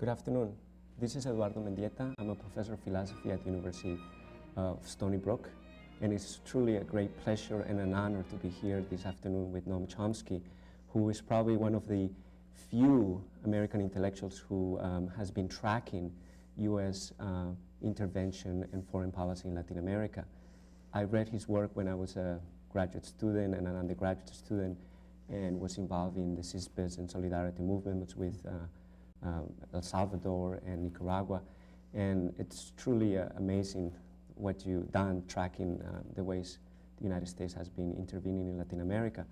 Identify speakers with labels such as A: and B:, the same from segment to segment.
A: Good afternoon. This is Eduardo Mendieta. I'm a professor of philosophy at the University of Stony Brook, and it's truly a great pleasure and an honor to be here this afternoon with Noam Chomsky, who is probably one of the few American intellectuals who has been tracking U.S. intervention and foreign policy in Latin America. I read his work when I was a graduate student and an undergraduate student, and was involved in the CISPES and Solidarity movements with El Salvador and Nicaragua. And it's truly amazing what you've done tracking the ways the United States has been intervening in Latin America.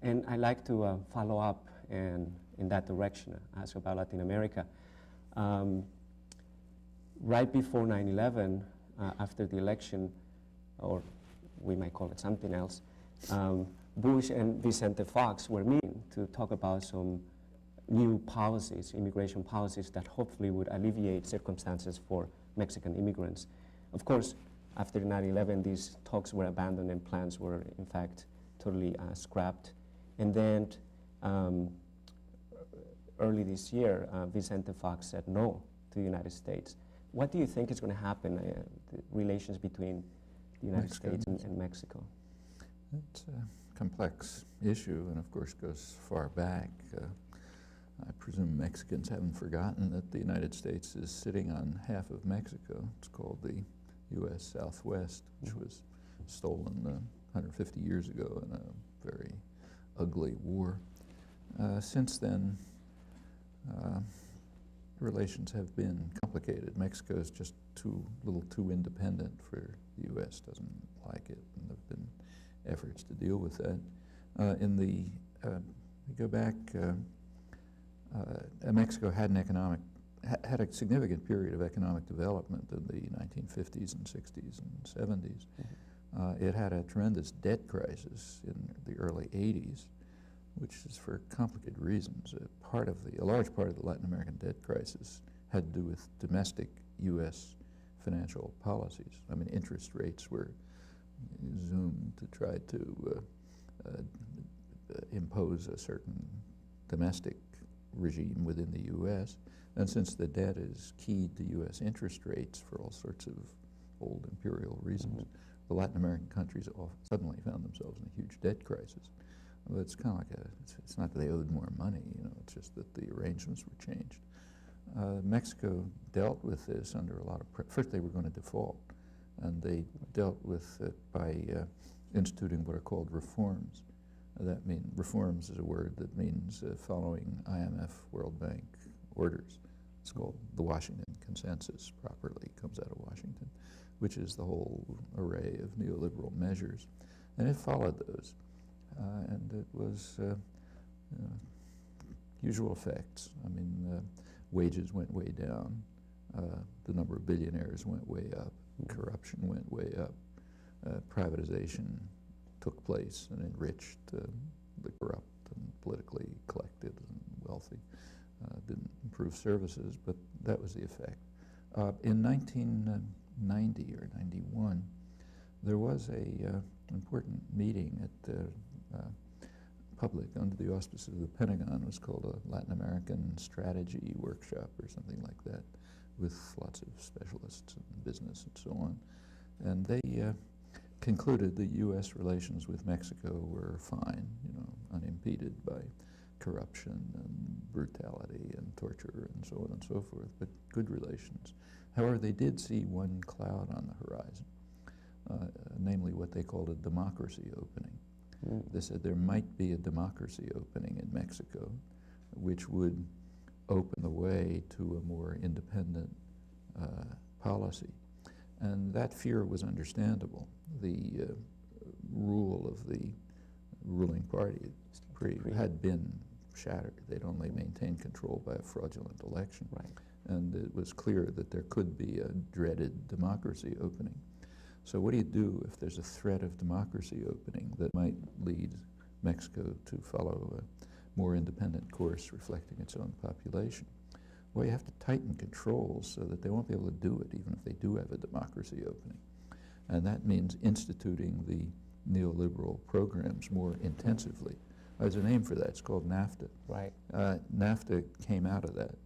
A: And I like to follow up and in that direction, ask about Latin America. Right before 9/11, after the election, or we might call it something else, Bush and Vicente Fox were meeting to talk about some new policies, immigration policies that hopefully would alleviate circumstances for Mexican immigrants. Of course, after 9/11, these talks were abandoned and plans were, in fact, totally scrapped. And then early this year, Vicente Fox said no to the United States. What do you think is going to happen, the relations between the United States and Mexico?
B: It's a complex issue, and of course goes far back. I presume Mexicans haven't forgotten that the United States is sitting on half of Mexico. It's called the U.S. Southwest, which was stolen 150 years ago in a very ugly war. Since then, relations have been complicated. Mexico is just too independent for the U.S. Doesn't like it, and there have been efforts to deal with that. We go back. Mexico had had a significant period of economic development in the 1950s and 60s and 70s. Mm-hmm. It had a tremendous debt crisis in the early 80s, which is for complicated reasons. A large part of the Latin American debt crisis had to do with domestic U.S. financial policies. I mean, interest rates were zoomed to try to impose a certain domestic regime within the U.S. And since the debt is keyed to U.S. interest rates for all sorts of old imperial reasons, mm-hmm. the Latin American countries suddenly found themselves in a huge debt crisis. Well, it's kind of like it's not that they owed more money, it's just that the arrangements were changed. Mexico dealt with this under a lot of first they were going to default, and they dealt with it by instituting what are called reforms. Reforms is a word that means following IMF, World Bank orders. It's called the Washington Consensus, properly comes out of Washington, which is the whole array of neoliberal measures. And it followed those. And it was usual effects. I mean, wages went way down, the number of billionaires went way up, corruption went way up, privatization took place and enriched the corrupt and politically collected and wealthy. Didn't improve services, but that was the effect. In 1990 or 91, there was a important meeting at the public under the auspices of the Pentagon. It was called a Latin American Strategy Workshop or something like that, with lots of specialists in business and so on. And they concluded that U.S. relations with Mexico were fine, unimpeded by corruption and brutality and torture and so on and so forth, but good relations. However, they did see one cloud on the horizon, namely what they called a democracy opening. Mm. They said there might be a democracy opening in Mexico, which would open the way to a more independent policy. And that fear was understandable. The rule of the ruling party had been shattered. They'd only maintained control by a fraudulent election. Right. And it was clear that there could be a dreaded democracy opening. So what do you do if there's a threat of democracy opening that might lead Mexico to follow a more independent course reflecting its own population? Well, you have to tighten controls so that they won't be able to do it, even if they do have a democracy opening. And that means instituting the neoliberal programs more intensively. There's a name for that. It's called NAFTA.
A: Right.
B: NAFTA came out of that.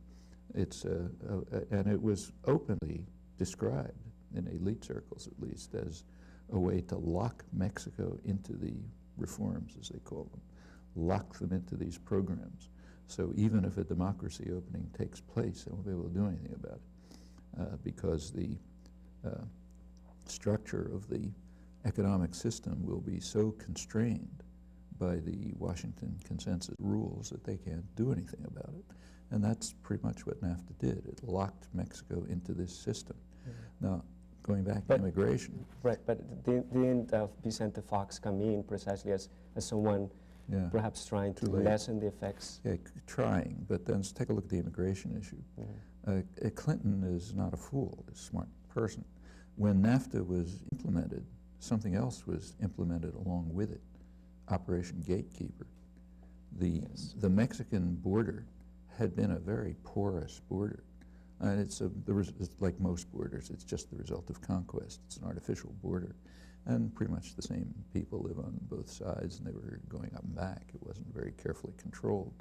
B: And it was openly described, in elite circles at least, as a way to lock Mexico into the reforms, as they call them, lock them into these programs. So even if a democracy opening takes place, they won't be able to do anything about it because the structure of the economic system will be so constrained by the Washington Consensus rules that they can't do anything about it. And that's pretty much what NAFTA did. It locked Mexico into this system. Now, going back to immigration.
A: Right, but didn't Vicente Fox come in precisely as someone perhaps trying to lessen the effects?
B: Yeah, trying, but then let's take a look at the immigration issue. Clinton is not a fool, he's a smart person. When NAFTA was implemented, something else was implemented along with it, Operation Gatekeeper. The Mexican border had been a very porous border. And it's like most borders, it's just the result of conquest. It's an artificial border. And pretty much the same people live on both sides, and they were going up and back. It wasn't very carefully controlled.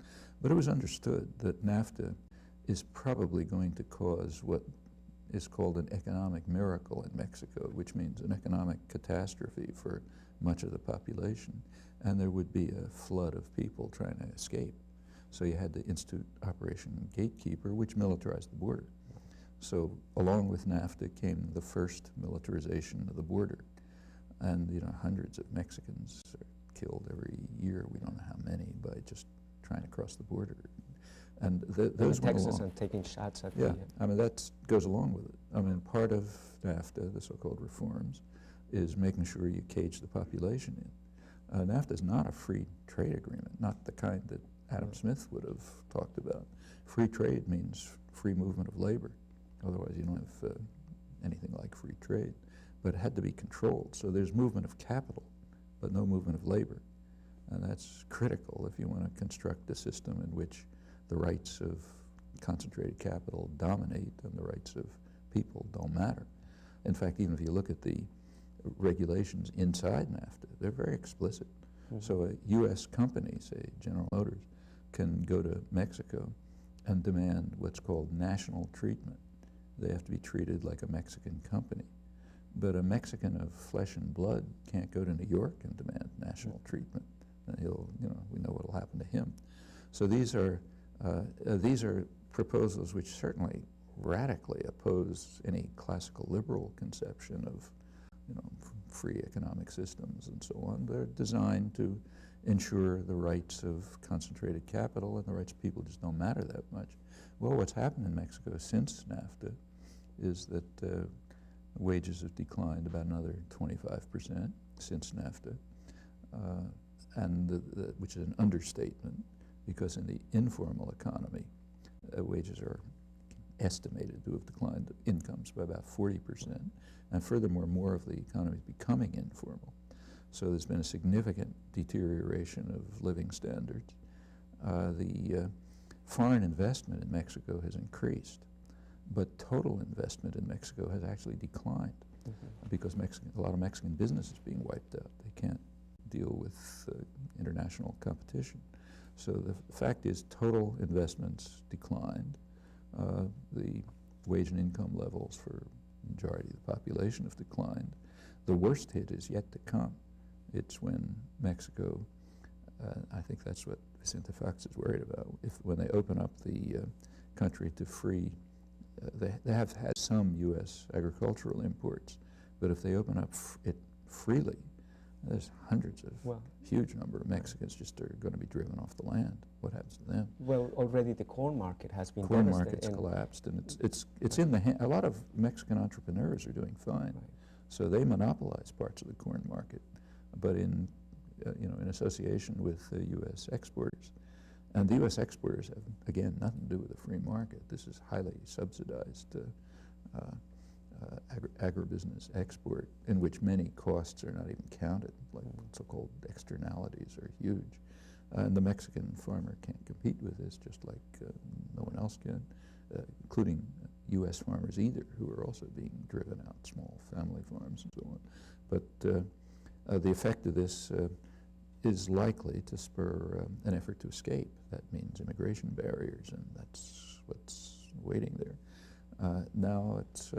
B: But it was understood that NAFTA is probably going to cause what is called an economic miracle in Mexico, which means an economic catastrophe for much of the population. And there would be a flood of people trying to escape. So you had to institute Operation Gatekeeper, which militarized the border. So along with NAFTA came the first militarization of the border. And hundreds of Mexicans are killed every year. We don't know how many by just trying to cross the border. And those went
A: Texas
B: along.
A: and taking shots at
B: the I mean, that goes along with it. I mean, part of NAFTA, the so-called reforms, is making sure you cage the population in. NAFTA is not a free trade agreement, not the kind that Adam Smith would have talked about. Free trade means free movement of labor. Otherwise, you don't have anything like free trade. But it had to be controlled. So there's movement of capital, but no movement of labor. And that's critical if you want to construct a system in which the rights of concentrated capital dominate and the rights of people don't matter. In fact, even if you look at the regulations inside NAFTA, they're very explicit. So a U.S. company, say General Motors, can go to Mexico and demand what's called national treatment. They have to be treated like a Mexican company. But a Mexican of flesh and blood can't go to New York and demand national treatment. And we know what will happen to him. So these are proposals which certainly radically oppose any classical liberal conception of free economic systems and so on. They're designed to ensure the rights of concentrated capital, and the rights of people just don't matter that much. Well, what's happened in Mexico since NAFTA is that wages have declined about another 25% since NAFTA, which is an understatement, because in the informal economy, wages are estimated to have declined incomes by about 40%. And furthermore, more of the economy is becoming informal. So there's been a significant deterioration of living standards. The foreign investment in Mexico has increased, but total investment in Mexico has actually declined because a lot of Mexican business is being wiped out. They can't deal with international competition. So the fact is total investments declined. The wage and income levels for the majority of the population have declined. The worst hit is yet to come. It's when Mexico, I think that's what Vicente Fox is worried about, when they open up the country to free, they have had some U.S. agricultural imports, but if they open up it freely, there's hundreds of, huge number of Mexicans just are going to be driven off the land. What happens to them?
A: Well, already the corn market has been
B: devastated. Corn market's collapsed, and it's in the hand. A lot of Mexican entrepreneurs are doing fine, so they monopolize parts of the corn market, but in association with U.S. exporters. And the U.S. exporters have, again, nothing to do with the free market. This is highly subsidized agribusiness export, in which many costs are not even counted, like so-called externalities are huge. And the Mexican farmer can't compete with this, just like no one else can, including U.S. farmers either, who are also being driven out, small family farms and so on. But the effect of this is likely to spur an effort to escape. That means immigration barriers, and that's what's waiting there. Now it's,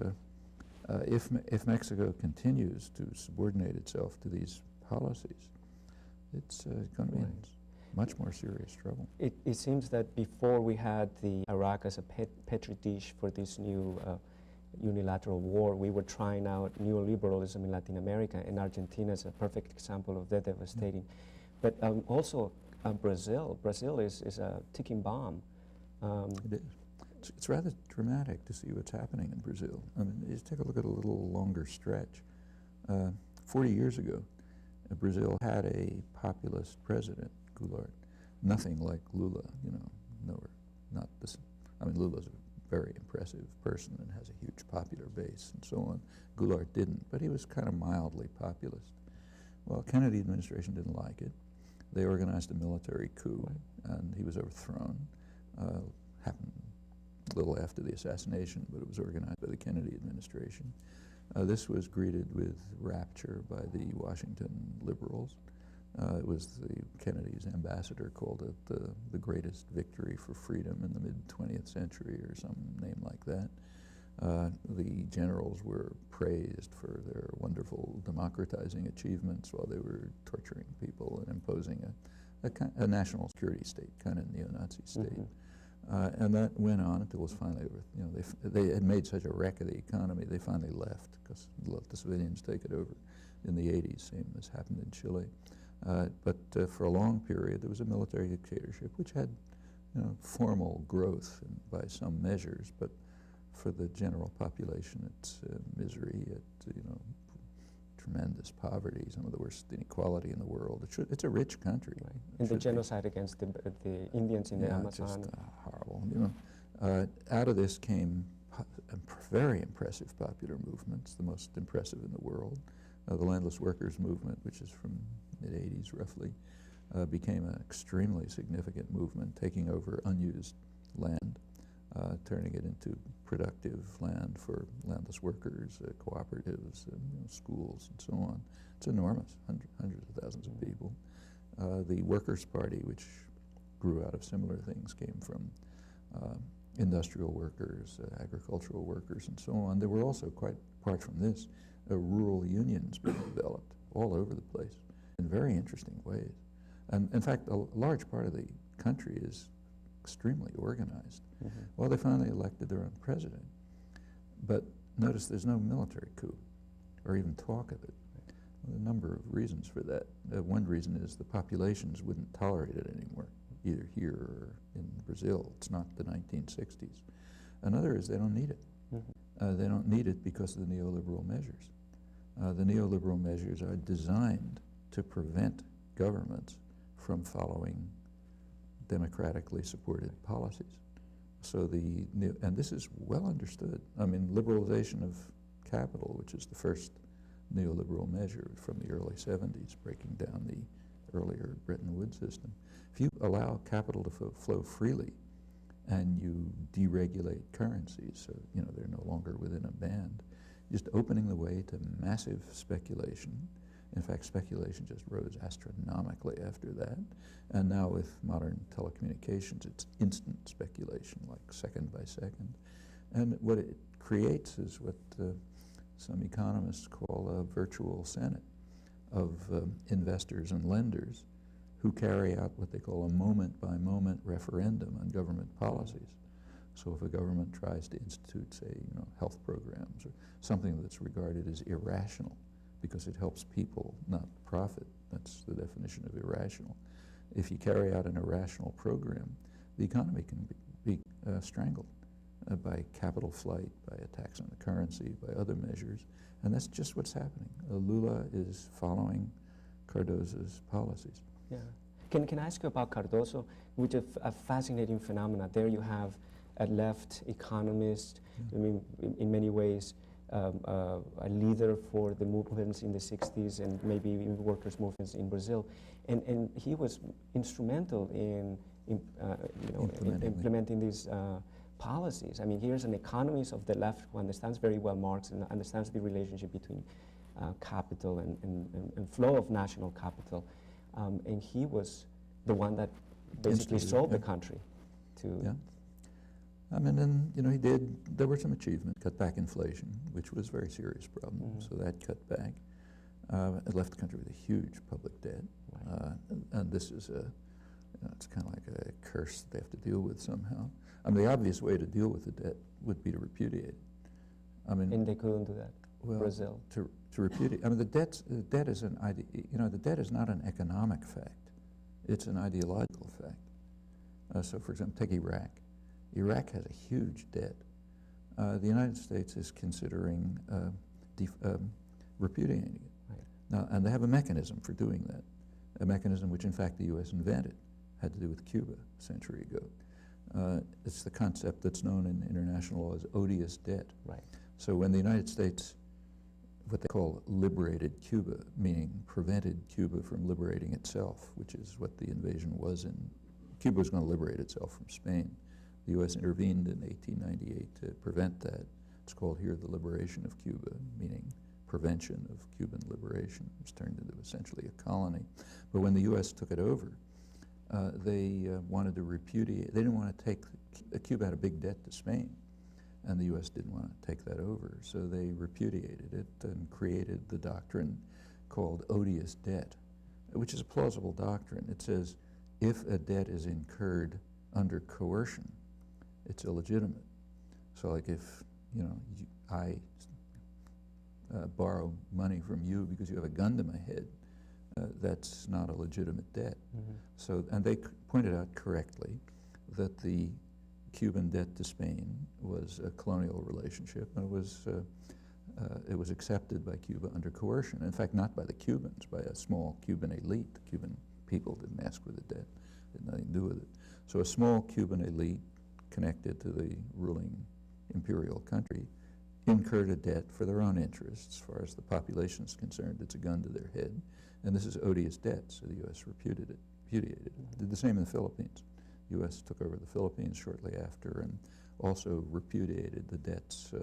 B: if Mexico continues to subordinate itself to these policies, it's going to be in much more serious trouble.
A: It seems that before we had the Iraq as a petri dish for this new unilateral war, we were trying out neoliberalism in Latin America, and Argentina is a perfect example of that, devastating. But also Brazil is a ticking bomb.
B: It is. It's rather dramatic to see what's happening in Brazil. I mean, just take a look at a little longer stretch. 40 years ago, Brazil had a populist president, Goulart. Nothing like Lula, you know, nowhere, not this. I mean, Lula's a very impressive person and has a huge popular base and so on. Goulart didn't, but he was kind of mildly populist. Well, Kennedy administration didn't like it. They organized a military coup, and he was overthrown. Happened a little after the assassination, but it was organized by the Kennedy administration. This was greeted with rapture by the Washington liberals. It was Kennedy's ambassador called it the greatest victory for freedom in the mid-20th century, or some name like that. The generals were praised for their wonderful democratizing achievements while they were torturing people and imposing a national security state, kind of neo-Nazi state. And that went on until it was finally, you know, they had made such a wreck of the economy, they finally left because let the civilians take it over in the 80s, same as happened in Chile. But for a long period, there was a military dictatorship, which had, you know, formal growth by some measures, but for the general population, it's misery, you know, tremendous poverty, some of the worst inequality in the world. It's a rich country. Right.
A: And the genocide against the Indians in the Amazon.
B: Just horrible. You know, out of this came very impressive popular movements, the most impressive in the world. The landless workers movement, which is from mid-80s roughly, became an extremely significant movement, taking over unused land, turning it into productive land for landless workers, cooperatives, you know, schools, and so on. It's enormous, hundreds of thousands of people. The Workers' Party, which grew out of similar things, came from industrial workers, agricultural workers, and so on. There were also, quite apart from this, rural unions being developed all over the place in very interesting ways. And in fact, a large part of the country is extremely organized. Well, they finally elected their own president. But notice there's no military coup, or even talk of it. Well, a number of reasons for that. One reason is the populations wouldn't tolerate it anymore, either here or in Brazil. It's not the 1960s. Another is they don't need it. They don't need it because of the neoliberal measures. The neoliberal measures are designed to prevent governments from following democratically supported policies. So and this is well understood. I mean, liberalization of capital, which is the first neoliberal measure from the early 70s, breaking down the earlier Bretton Woods system. If you allow capital to flow freely and you deregulate currencies, so you know they're no longer within a band, just opening the way to massive speculation. In fact, speculation just rose astronomically after that. And now with modern telecommunications, it's instant speculation, like second by second. And what it creates is what some economists call a virtual senate of investors and lenders who carry out what they call a moment-by-moment referendum on government policies. So if a government tries to institute, say, you know, health programs or something that's regarded as irrational, because it helps people, not profit. That's the definition of irrational. If you carry out an irrational program, the economy can be strangled by capital flight, by attacks on the currency, by other measures, and that's just what's happening. Lula is following Cardoso's policies.
A: Yeah. Can I ask you about Cardoso, which is a fascinating phenomenon? There you have a left economist, I mean, in many ways, a leader for the movements in the 60s and maybe even workers' movements in Brazil. And he was instrumental in implementing these policies. I mean, here's an economist of the left who understands very well Marx and understands the relationship between capital and flow of national capital. And he was the one that basically sold the country to...
B: I mean, and he did. There were some achievements. Cut back inflation, which was a very serious problem. So that cut back. It left the country with a huge public debt, and this is it's kind of like a curse that they have to deal with somehow. I mean, the obvious way to deal with the debt would be to repudiate it. I mean,
A: and they couldn't do that.
B: Well,
A: Brazil.
B: To repudiate. I mean, the debt is an the debt is not an economic fact; it's an ideological fact. So, for example, take Iraq. Iraq has a huge debt. The United States is considering repudiating it.
A: Right.
B: Now, and they have a mechanism for doing that, a mechanism which, in fact, the U.S. invented, had to do with Cuba a century ago. It's the concept that's known in international law as odious debt.
A: Right.
B: So when the United States, what they call liberated Cuba, meaning prevented Cuba from liberating itself, which is what the invasion was in, Cuba was going to liberate itself from Spain. The U.S. intervened in 1898 to prevent that. It's called here the liberation of Cuba, meaning prevention of Cuban liberation. It was turned into essentially a colony. But when the U.S. took it over, they wanted to repudiate. They didn't want to take, Cuba had a big debt to Spain, and the U.S. didn't want to take that over. So they repudiated it and created the doctrine called odious debt, which is a plausible doctrine. It says if a debt is incurred under coercion, it's illegitimate. So like if, I borrow money from you because you have a gun to my head, that's not a legitimate debt. So, and they pointed out correctly that the Cuban debt to Spain was a colonial relationship, and it was accepted by Cuba under coercion. In fact, not by the Cubans, by a small Cuban elite. The Cuban people didn't ask for the debt, had nothing to do with it. So a small Cuban elite connected to the ruling imperial country incurred a debt for their own interests. As far as the population is concerned, it's a gun to their head. And this is odious debt, so the U.S. repudiated it. Did the same in the Philippines. The U.S. took over the Philippines shortly after and also repudiated the debts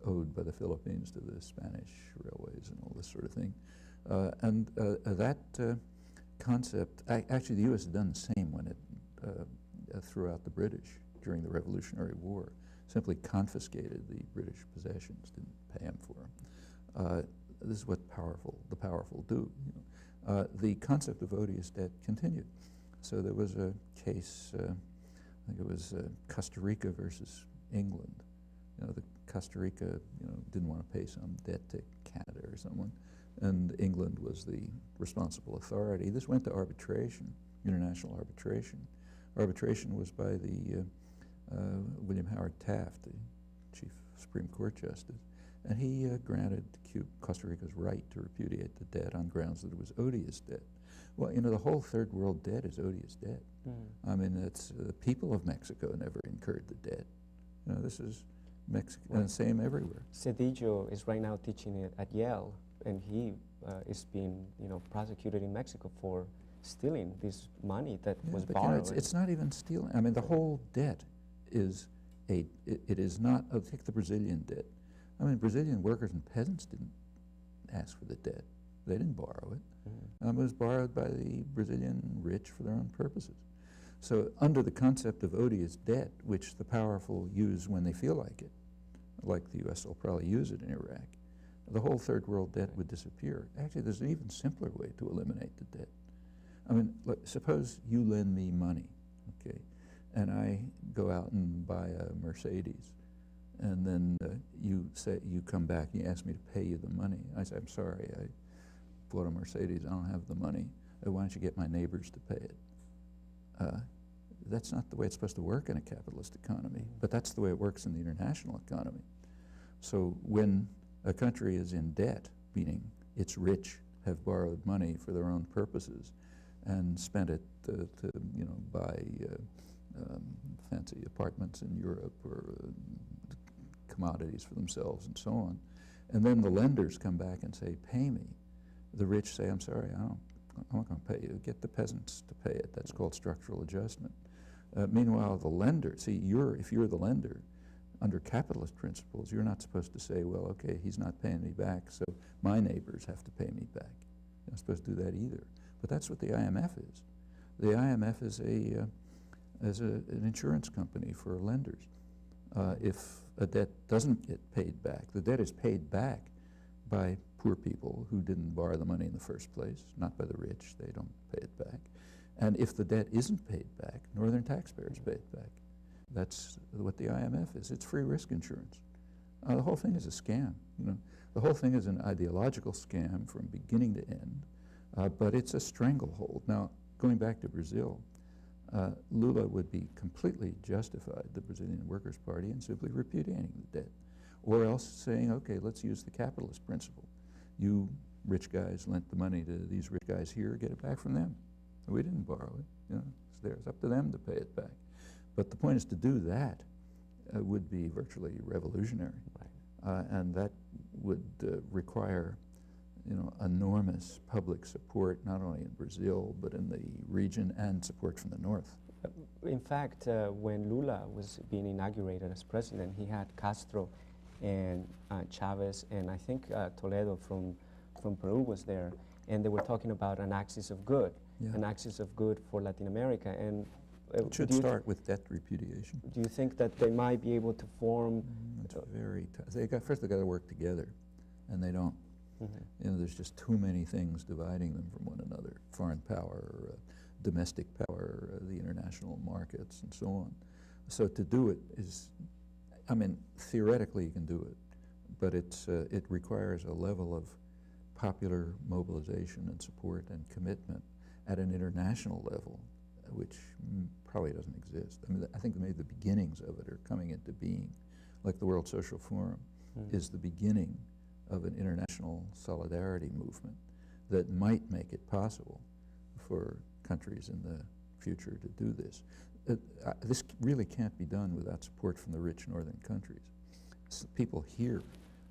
B: owed by the Philippines to the Spanish railways and all this sort of thing. That concept, actually the U.S. had done the same when it threw out the British during the Revolutionary War, simply confiscated the British possessions, didn't pay them for them. This is what the powerful do. The concept of odious debt continued. So there was a case, I think it was Costa Rica versus England. The Costa Rica, didn't want to pay some debt to Canada or someone, and England was the responsible authority. This went to arbitration, international arbitration. Arbitration was by the William Howard Taft, the Chief Supreme Court Justice, and he granted Costa Rica's right to repudiate the debt on grounds that it was odious debt. Well, the whole third world debt is odious debt. I mean, it's the people of Mexico never incurred the debt. This is Mexico, and the same everywhere.
A: Cedillo is right now teaching at Yale, and he is being, prosecuted in Mexico for stealing this money that was borrowed.
B: It's not even stealing. I mean, the whole debt is it is not. Take the Brazilian debt. I mean, Brazilian workers and peasants didn't ask for the debt. They didn't borrow it. It was borrowed by the Brazilian rich for their own purposes. So under the concept of odious debt, which the powerful use when they feel like it, like the U.S. will probably use it in Iraq, the whole third world debt would disappear. Actually, there's an even simpler way to eliminate the debt. I mean, look, suppose you lend me money, okay, and I go out and buy a Mercedes, and then you come back and you ask me to pay you the money. I say, I'm sorry, I bought a Mercedes, I don't have the money. Why don't you get my neighbors to pay it? That's not the way it's supposed to work in a capitalist economy, but that's the way it works in the international economy. So when a country is in debt, meaning its rich have borrowed money for their own purposes and spent it to buy fancy apartments in Europe or commodities for themselves and so on, and then the lenders come back and say, pay me. The rich say, I'm sorry, I'm not going to pay you. Get the peasants to pay it. That's called structural adjustment. Meanwhile, the lender, see, if you're the lender, under capitalist principles, you're not supposed to say, well, okay, he's not paying me back, so my neighbors have to pay me back. You're not supposed to do that either. But that's what the IMF is. The IMF is an insurance company for lenders. If a debt doesn't get paid back, the debt is paid back by poor people who didn't borrow the money in the first place, not by the rich. They don't pay it back. And if the debt isn't paid back, northern taxpayers pay it back. That's what the IMF is. It's free risk insurance. The whole thing is a scam. You know, the whole thing is an ideological scam from beginning to end, but it's a stranglehold. Now, going back to Brazil, Lula would be completely justified, the Brazilian Workers' Party, in simply repudiating the debt, or else saying, okay, let's use the capitalist principle. You rich guys lent the money to these rich guys here, get it back from them. We didn't borrow it. You know, it's theirs. It's up to them to pay it back. But the point is to do that would be virtually revolutionary, and that would require, you know, enormous public support, not only in Brazil but in the region, and support from the north.
A: In fact, when Lula was being inaugurated as president, he had Castro and Chavez, and I think Toledo from Peru was there, and they were talking about an axis of good, an axis of good for Latin America. And
B: it should start with debt repudiation.
A: Do you think that they might be able to form?
B: It's very tough. First they got to work together, and they don't. You know, there's just too many things dividing them from one another: foreign power, domestic power, the international markets, and so on. So to do it is, I mean, theoretically you can do it, but it requires a level of popular mobilization and support and commitment at an international level, which probably doesn't exist. I mean, I think maybe the beginnings of it are coming into being, like the World Social Forum is the beginning of an international solidarity movement that might make it possible for countries in the future to do this. This really can't be done without support from the rich northern countries. So people here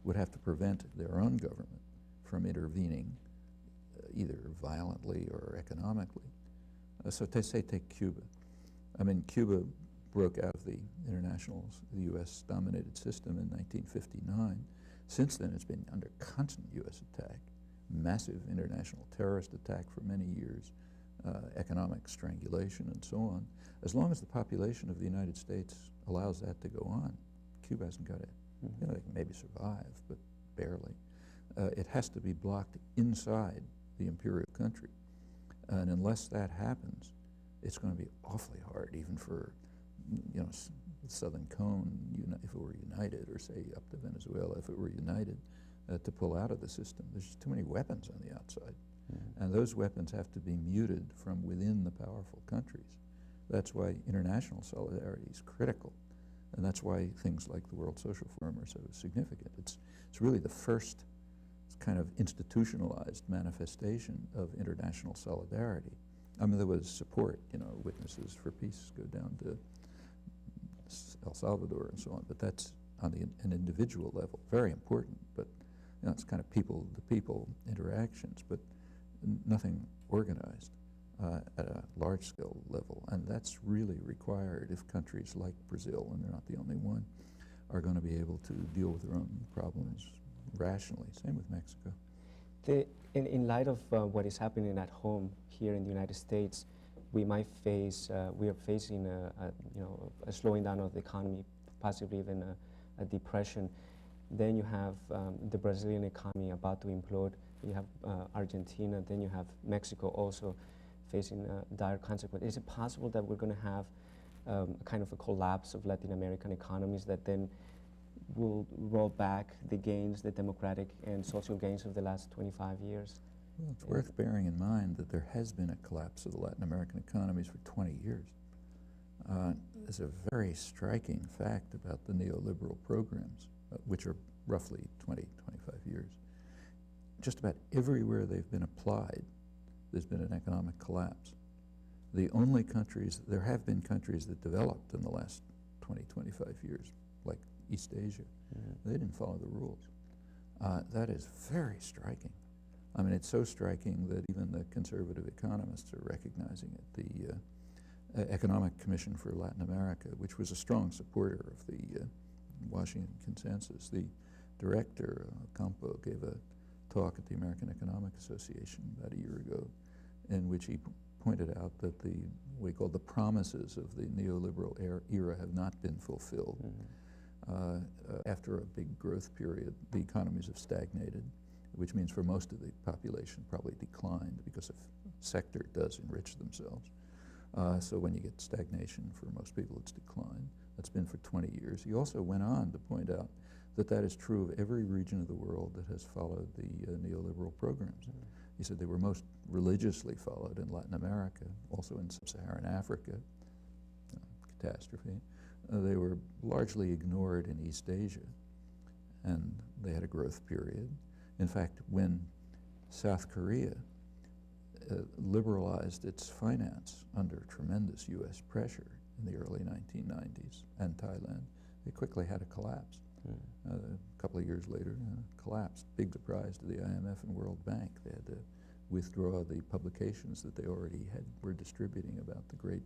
B: would have to prevent their own government from intervening either violently or economically. So take Cuba. I mean, Cuba broke out of the the U.S.-dominated system in 1959. Since then, it's been under constant U.S. attack, massive international terrorist attack for many years, economic strangulation, and so on. As long as the population of the United States allows that to go on, Cuba hasn't got it. You know, they can maybe survive, but barely. It has to be blocked inside the imperial country. And unless that happens, it's going to be awfully hard, even for, you know, the Southern Cone, if it were united, or say up to Venezuela, if it were united, to pull out of the system. There's just too many weapons on the outside. And those weapons have to be muted from within the powerful countries. That's why international solidarity is critical. And that's why things like the World Social Forum are so significant. It's really the first kind of institutionalized manifestation of international solidarity. I mean, there was support, you know, Witnesses for Peace go down to El Salvador and so on, but that's on an individual level, very important, but you know, it's kind of people-to-people interactions, but nothing organized at a large-scale level, and that's really required if countries like Brazil, and they're not the only one, are going to be able to deal with their own problems rationally. Same with Mexico.
A: In light of what is happening at home here in the United States, we are facing a slowing down of the economy, possibly even a depression. Then you have the Brazilian economy about to implode. You have Argentina. Then you have Mexico also facing dire consequences. Is it possible that we're going to have a kind of a collapse of Latin American economies that then will roll back the gains, the democratic and social gains of the last 25 years?
B: Well, it's worth bearing in mind that there has been a collapse of the Latin American economies for 20 years. There's a very striking fact about the neoliberal programs, which are roughly 20, 25 years. Just about everywhere they've been applied, there's been an economic collapse. The only countries, there have been countries that developed in the last 20, 25 years, like East Asia. They didn't follow the rules. That is very striking. I mean, it's so striking that even the conservative economists are recognizing it. The Economic Commission for Latin America, which was a strong supporter of the Washington Consensus, the director, Campo, gave a talk at the American Economic Association about a year ago, in which he pointed out that what we call the promises of the neoliberal era have not been fulfilled. After a big growth period, the economies have stagnated, which means for most of the population probably declined because the sector does enrich themselves. So when you get stagnation, for most people it's decline. That's been for 20 years. He also went on to point out that that is true of every region of the world that has followed the neoliberal programs. He said they were most religiously followed in Latin America, also in sub-Saharan Africa, catastrophe. They were largely ignored in East Asia, and they had a growth period. In fact, when South Korea liberalized its finance under tremendous U.S. pressure in the early 1990s, and Thailand, they quickly had a collapse. A couple of years later, collapsed. Big surprise to the IMF and World Bank. They had to withdraw the publications that they already were distributing about the great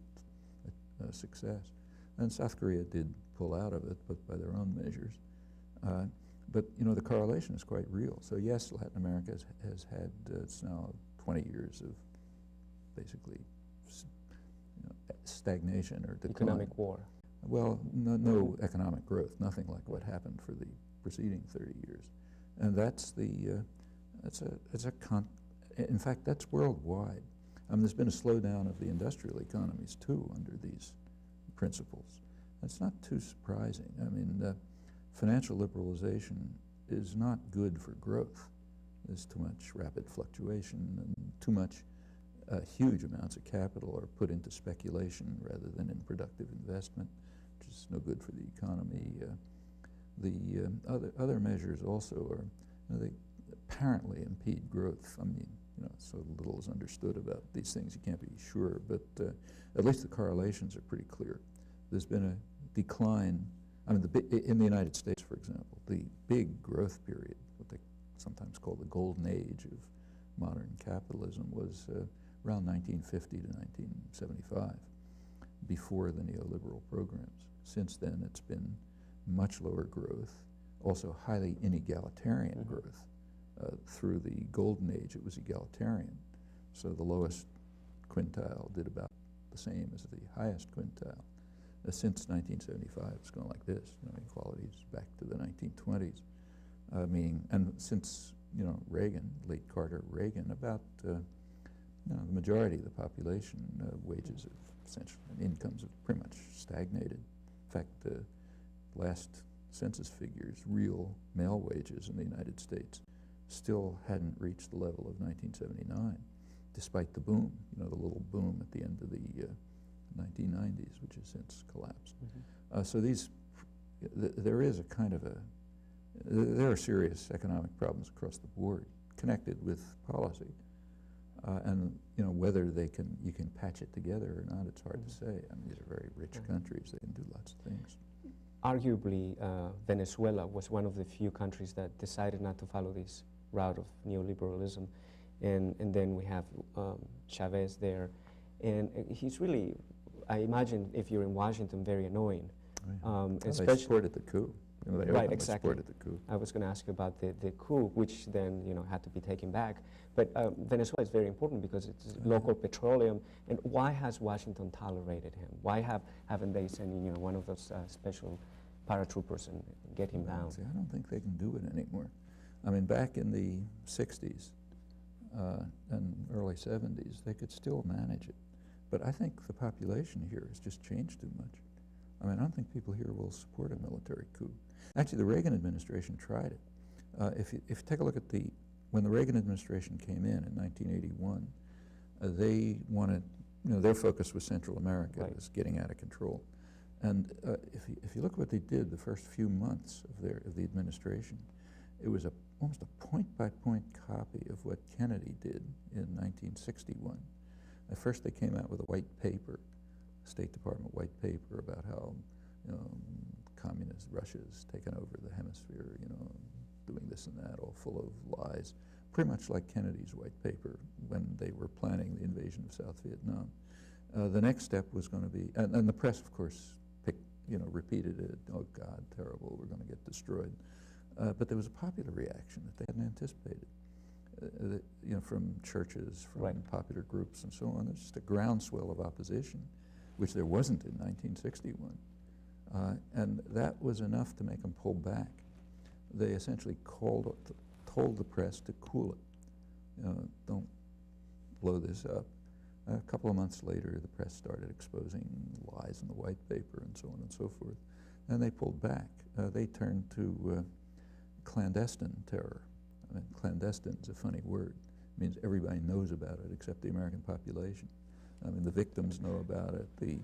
B: success. And South Korea did pull out of it, but by their own measures. But you know, the correlation is quite real. So yes, Latin America has had, it's now 20 years of basically stagnation or decline.
A: Economic war.
B: Well, no economic growth, nothing like what happened for the preceding 30 years. And that's the, in fact, that's worldwide. I mean, there's been a slowdown of the industrial economies too under these principles. That's not too surprising. I mean, financial liberalization is not good for growth. There's too much rapid fluctuation and too much huge amounts of capital are put into speculation rather than in productive investment, which is no good for the economy. The other measures also are, they apparently impede growth. I mean, so little is understood about these things, you can't be sure, but at least the correlations are pretty clear. There's been a decline, I mean, in the United States, for example, the big growth period, what they sometimes call the golden age of modern capitalism, was around 1950 to 1975, before the neoliberal programs. Since then, it's been much lower growth, also highly inegalitarian growth. Through the golden age, it was egalitarian. So the lowest quintile did about the same as the highest quintile. Since 1975, it's gone like this. Equality is back to the 1920s. Meaning, and since Reagan, late Carter Reagan, about the majority of the population, wages have essentially, incomes have pretty much stagnated. In fact, the last census figures, real male wages in the United States still hadn't reached the level of 1979, despite the boom, the little boom at the end of the 1990s, which has since collapsed. So there is a kind of there are serious economic problems across the board connected with policy. And whether you can patch it together or not, it's hard to say. I mean, these are very rich countries, they can do lots of things.
A: Arguably, Venezuela was one of the few countries that decided not to follow this route of neoliberalism. And then we have Chavez there. And he's really, I imagine if you're in Washington, very annoying.
B: They supported the coup. They
A: right, exactly.
B: supported the coup.
A: I was going to ask you about the coup, which then had to be taken back. But Venezuela is very important because it's local petroleum. And why has Washington tolerated him? Why haven't they sent one of those special paratroopers and get him down?
B: See, I don't think they can do it anymore. I mean, back in the 60s and early 70s, they could still manage it. But I think the population here has just changed too much. I mean, I don't think people here will support a military coup. Actually, the Reagan administration tried it. If you take a look at when the Reagan administration came in 1981, they wanted, their focus was Central America,
A: right.
B: was getting out of control. And if you look at what they did the first few months of the administration, it was almost a point-by-point copy of what Kennedy did in 1961. At first they came out with a white paper, State Department white paper about how communist Russia's taken over the hemisphere, doing this and that, all full of lies. Pretty much like Kennedy's white paper when they were planning the invasion of South Vietnam. The next step was going to be, and the press, of course, repeated it. Oh God, terrible! We're going to get destroyed. But there was a popular reaction that they hadn't anticipated. From churches, from
A: right.
B: popular groups, and so on. There's just a groundswell of opposition, which there wasn't in 1961. And that was enough to make them pull back. They essentially told the press to cool it. Don't blow this up. A couple of months later, the press started exposing lies in the white paper and so on and so forth. And they pulled back. They turned to clandestine terror. I mean, clandestine is a funny word. It means everybody knows about it except the American population. I mean, the victims know about it. The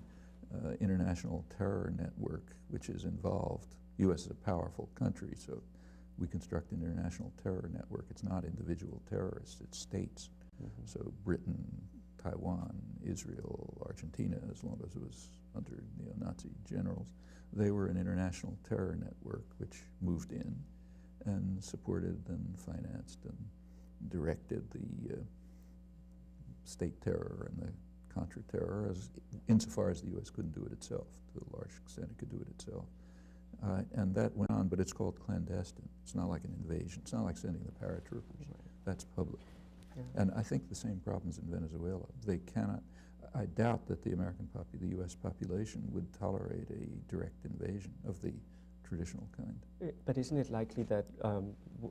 B: international terror network, which is involved. U.S. is a powerful country, so we construct an international terror network. It's not individual terrorists, it's states. So Britain, Taiwan, Israel, Argentina, as long as it was under neo-Nazi generals, they were an international terror network which moved in and supported and financed and directed the state terror and the contra-terror, insofar as the U.S. couldn't do it itself. To a large extent, it could do it itself. And that went on, but it's called clandestine. It's not like an invasion. It's not like sending the paratroopers. Right. That's public. Yeah. And I think the same problems in Venezuela. They cannot, I doubt that the the U.S. population would tolerate a direct invasion of the traditional kind.
A: But isn't it likely that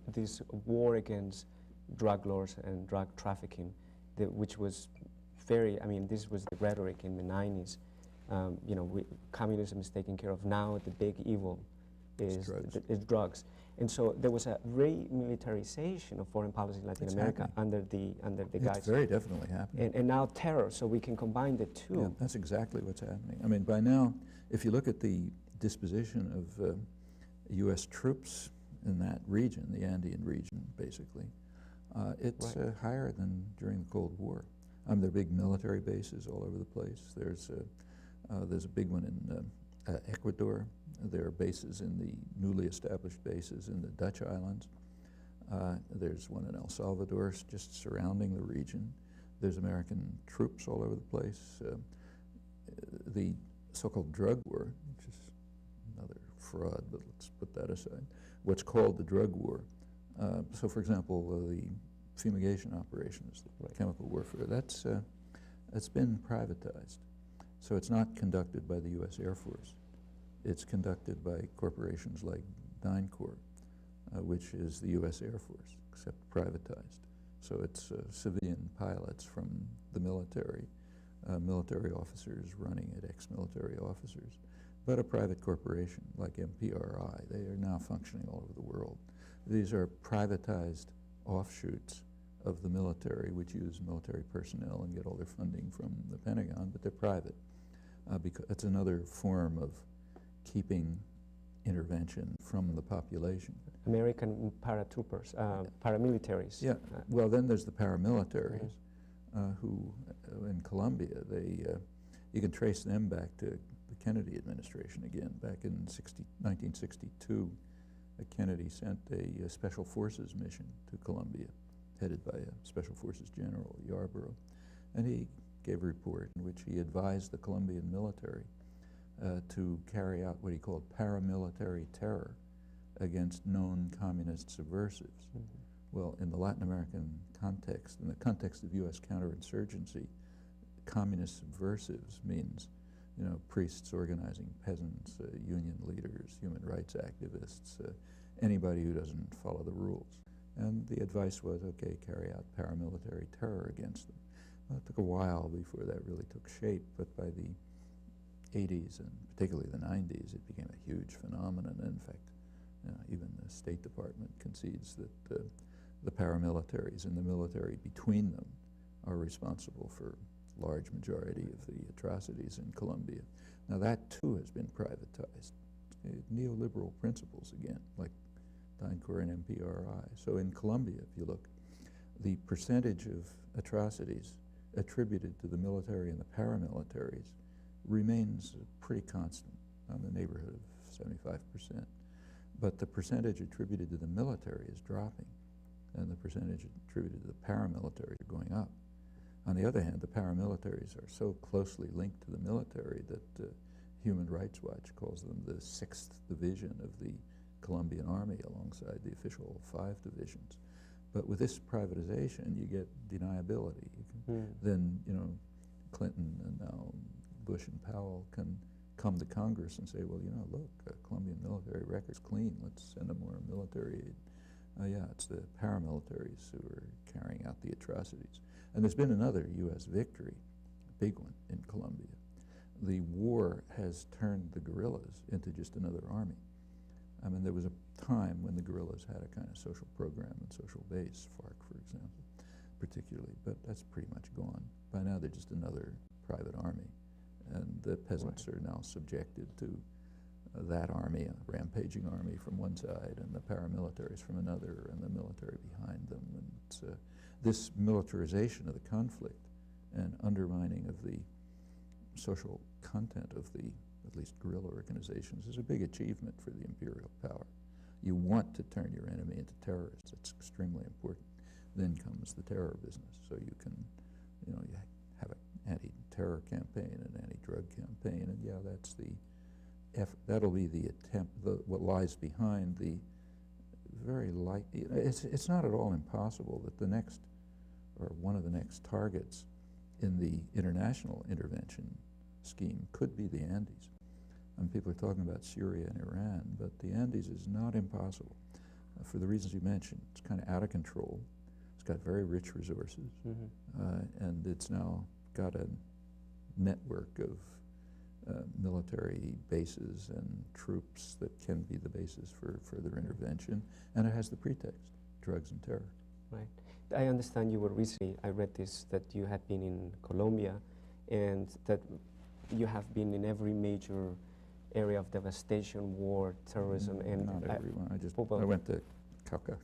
A: this war against drug lords and drug trafficking, which was very, I mean, this was the rhetoric in the 90s, communism is taken care of. Now the big evil is drugs. And so there was a re-militarization of foreign policy in Latin America under the guise.
B: It's very definitely happening.
A: And now terror, so we can combine the two.
B: Yeah, that's exactly what's happening. I mean, by now, if you look at the disposition of U.S. troops in that region, the Andean region, basically, it's higher than during the Cold War. There are big military bases all over the place. There's a big one in Ecuador. There are bases in the newly established bases in the Dutch islands. There's one in El Salvador, just surrounding the region. There's American troops all over the place. The so-called drug war, which is another fraud, but let's put that aside. What's called the drug war. So, for example, the fumigation operations, the chemical warfare, that's been privatized. So it's not conducted by the U.S. Air Force. It's conducted by corporations like DynCorp, which is the U.S. Air Force, except privatized. So it's civilian pilots from the military, military officers running it, ex-military officers, but a private corporation like MPRI. They are now functioning all over the world. These are privatized offshoots of the military, which use military personnel and get all their funding from the Pentagon, but they're private. Because it's another form of keeping intervention from the population.
A: American paratroopers, paramilitaries.
B: Yeah, well then there's the paramilitaries who, in Colombia, you can trace them back to the Kennedy administration again. Back in 1962, Kennedy sent a special forces mission to Colombia, headed by a special forces general, Yarborough, and he gave a report in which he advised the Colombian military to carry out what he called paramilitary terror against known communist subversives. Well, in the Latin American context, in the context of U.S. counterinsurgency, communist subversives means, priests organizing peasants, union leaders, human rights activists, anybody who doesn't follow the rules. And the advice was, okay, carry out paramilitary terror against them. Well, it took a while before that really took shape, but by the 80s and particularly the 90s, it became a huge phenomenon. In fact, even the State Department concedes that the paramilitaries and the military between them are responsible for a large majority of the atrocities in Colombia. Now that too has been privatized. Neoliberal principles again, like DynCorp and MPRI. So in Colombia, if you look, the percentage of atrocities attributed to the military and the paramilitaries remains pretty constant, in the neighborhood of 75%. But the percentage attributed to the military is dropping, and the percentage attributed to the paramilitary are going up. On the other hand, the paramilitaries are so closely linked to the military that Human Rights Watch calls them the 6th division of the Colombian army alongside the official 5 divisions. But with this privatization, you get deniability. Then, Clinton and now Bush and Powell can come to Congress and say, well, you know, look, Colombian military record's clean, let's send them more military aid. Yeah, it's the paramilitaries who are carrying out the atrocities. And there's been another U.S. victory, a big one, in Colombia. The war has turned the guerrillas into just another army. I mean, there was a time when the guerrillas had a kind of social program and social base, FARC, for example, particularly, but that's pretty much gone. By now, they're just another private army, and the peasants are now subjected to that army, a rampaging army from one side, and the paramilitaries from another, and the military behind them. And it's, this militarization of the conflict and undermining of the social content of the, at least guerrilla organizations, is a big achievement for the imperial power. You want to turn your enemy into terrorists. It's extremely important. Then comes the terror business. So you can, you know, you have an anti-terror campaign, an anti-drug campaign, and yeah, that's the effort. That'll be the attempt, what lies behind the very light. It's not at all impossible that the next, or one of the next targets in the international intervention scheme could be the Andes. And people are talking about Syria and Iran, but the Andes is not impossible for the reasons you mentioned. It's kind of out of control. It's got very rich resources, and it's now got a network of military bases and troops that can be the basis for further intervention, and it has the pretext, drugs and terror.
A: Right. I understand you were recently, I read this, that you had been in Colombia, and that you have been in every major area of devastation, war, terrorism, and
B: not everyone. I went to Cauca,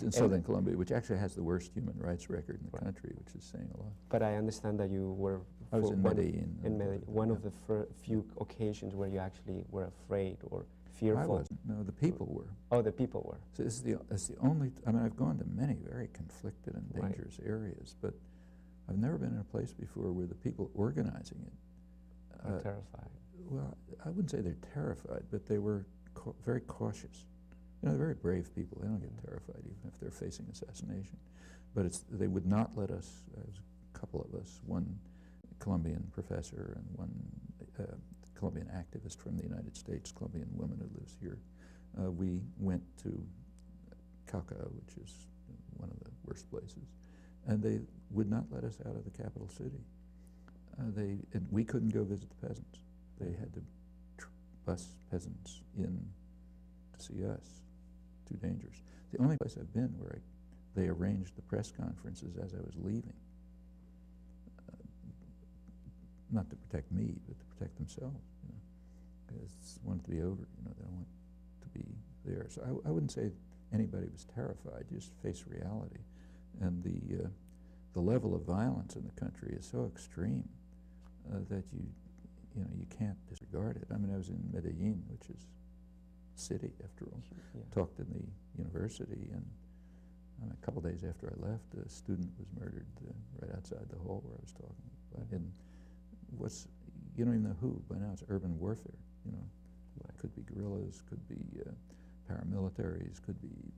B: in southern Colombia, which actually has the worst human rights record in the country, which is saying a lot.
A: But I understand that you were
B: I was in Medellin.
A: In Medellin, one of the few occasions where you actually were afraid or fearful.
B: I wasn't. No, the people were.
A: Oh, the people were.
B: So it's the only. I mean, I've gone to many very conflicted and dangerous areas, but I've never been in a place before where the people organizing it
A: are terrified.
B: Well, I wouldn't say they're terrified, but they were very cautious. You know, they're very brave people. They don't get terrified even if they're facing assassination. But they would not let us, there was a couple of us, one Colombian professor and one Colombian activist from the United States, Colombian woman who lives here. We went to Cauca, which is one of the worst places, and they would not let us out of the capital city. And we couldn't go visit the peasants. They had to bus peasants in to see us. Too dangerous. The only place I've been where they arranged the press conferences as I was leaving, not to protect me, but to protect themselves, you know, because they want it to be over. You know, they don't want to be there. So I wouldn't say anybody was terrified. You just face reality, and the level of violence in the country is so extreme that you know, you can't disregard it. I mean, I was in Medellin, which is a city after all. Talked in the university, and a couple days after I left, a student was murdered right outside the hall where I was talking. And you don't even know who. By now it's urban warfare, you know. Could be guerrillas, could be paramilitaries, could be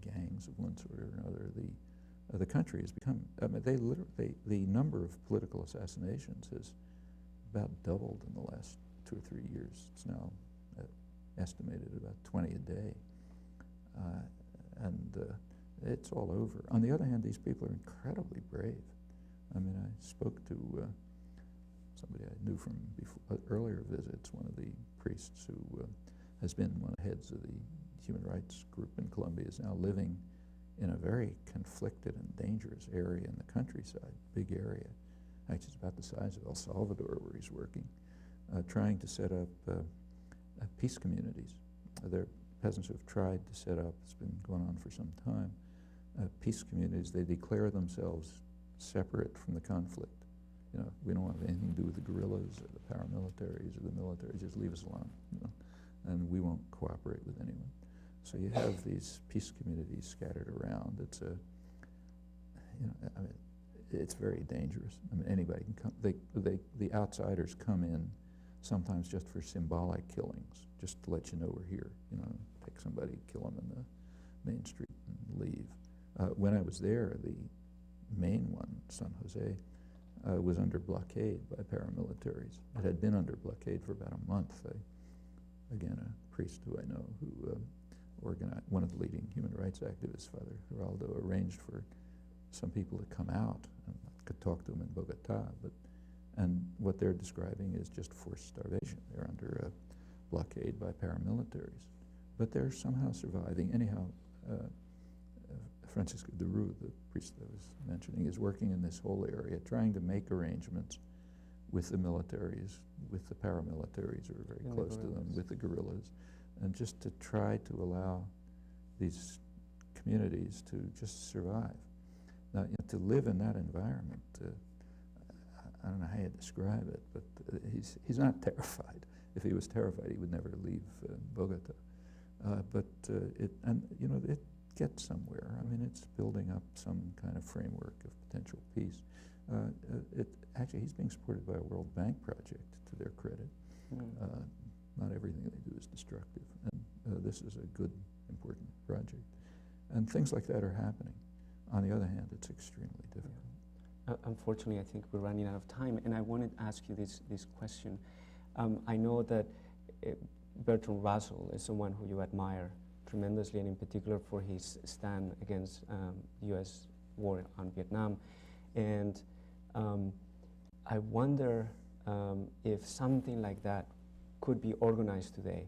B: gangs of one sort or another. The country has become, I mean, the number of political assassinations has about doubled in the last 2 or 3 years. It's now estimated about 20 a day. And it's all over. On the other hand, these people are incredibly brave. I mean, I spoke to somebody I knew from earlier visits, one of the priests who has been one of the heads of the human rights group in Colombia, is now living in a very conflicted and dangerous area in the countryside, big area. Actually, it's about the size of El Salvador where he's working, trying to set up peace communities. There are peasants who have tried to set up, it's been going on for some time, peace communities. They declare themselves separate from the conflict. You know, we don't want anything to do with the guerrillas or the paramilitaries or the military, just leave us alone, you know, and we won't cooperate with anyone. So you have these peace communities scattered around. It's I mean, it's very dangerous. I mean, anybody can come. The outsiders come in sometimes just for symbolic killings, just to let you know we're here. You know, take somebody, kill them in the main street, and leave. When I was there, the main one, San Jose, was under blockade by paramilitaries. It had been under blockade for about a month. Again, a priest who I know who organized, one of the leading human rights activists, Father Geraldo, arranged for some people to come out and could talk to them in Bogota, and what they're describing is just forced starvation. They're under a blockade by paramilitaries, but they're somehow surviving. Anyhow, Francisco de Rue, the priest I was mentioning, is working in this whole area, trying to make arrangements with the militaries, with the paramilitaries who are very close to them, with the guerrillas, and just to try to allow these communities to just survive. Now, you know, to live in that environment, I don't know how you describe it, but he's not terrified. If he was terrified, he would never leave Bogota. It gets somewhere. I mean, it's building up some kind of framework of potential peace. Actually, he's being supported by a World Bank project, to their credit. Not everything they do is destructive, and this is a good, important project. And things like that are happening. On the other hand, it's extremely difficult.
A: Unfortunately, I think we're running out of time, and I wanted to ask you this question. I know that Bertrand Russell is someone who you admire tremendously, and in particular for his stand against U.S. war on Vietnam. And I wonder if something like that could be organized today,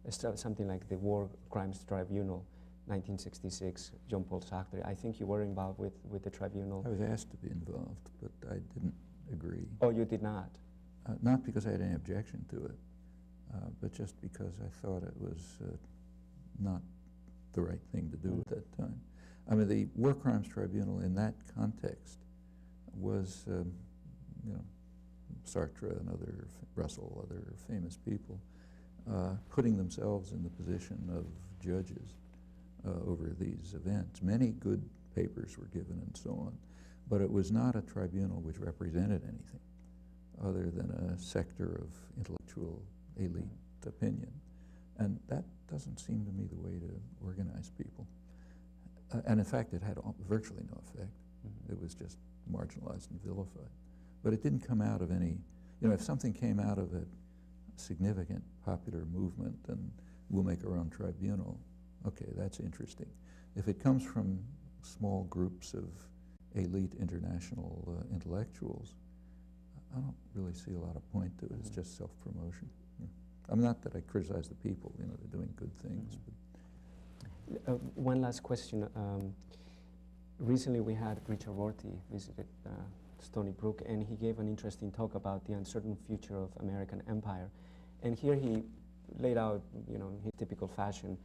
A: something like the War Crimes Tribunal, 1966, Jean-Paul Sartre. I think you were involved with the tribunal.
B: I was asked to be involved, but I didn't agree.
A: Oh, you did not?
B: Not because I had any objection to it, but just because I thought it was not the right thing to do at that time. I mean, the War Crimes Tribunal in that context was, Sartre and Russell, other famous people, putting themselves in the position of judges over these events. Many good papers were given and so on, but it was not a tribunal which represented anything other than a sector of intellectual elite opinion. And that doesn't seem to me the way to organize people. And in fact, it had virtually no effect. It was just marginalized and vilified. But it didn't come out of any, if something came out of a significant popular movement and we'll make our own tribunal, okay, that's interesting. If it comes from small groups of elite international intellectuals, I don't really see a lot of point to it. It's just self-promotion. I'm not that I criticize the people, they're doing good things. But
A: one last question. Recently we had Richard Rorty visited Stony Brook, and he gave an interesting talk about the uncertain future of American empire. And here he laid out, in his typical fashion,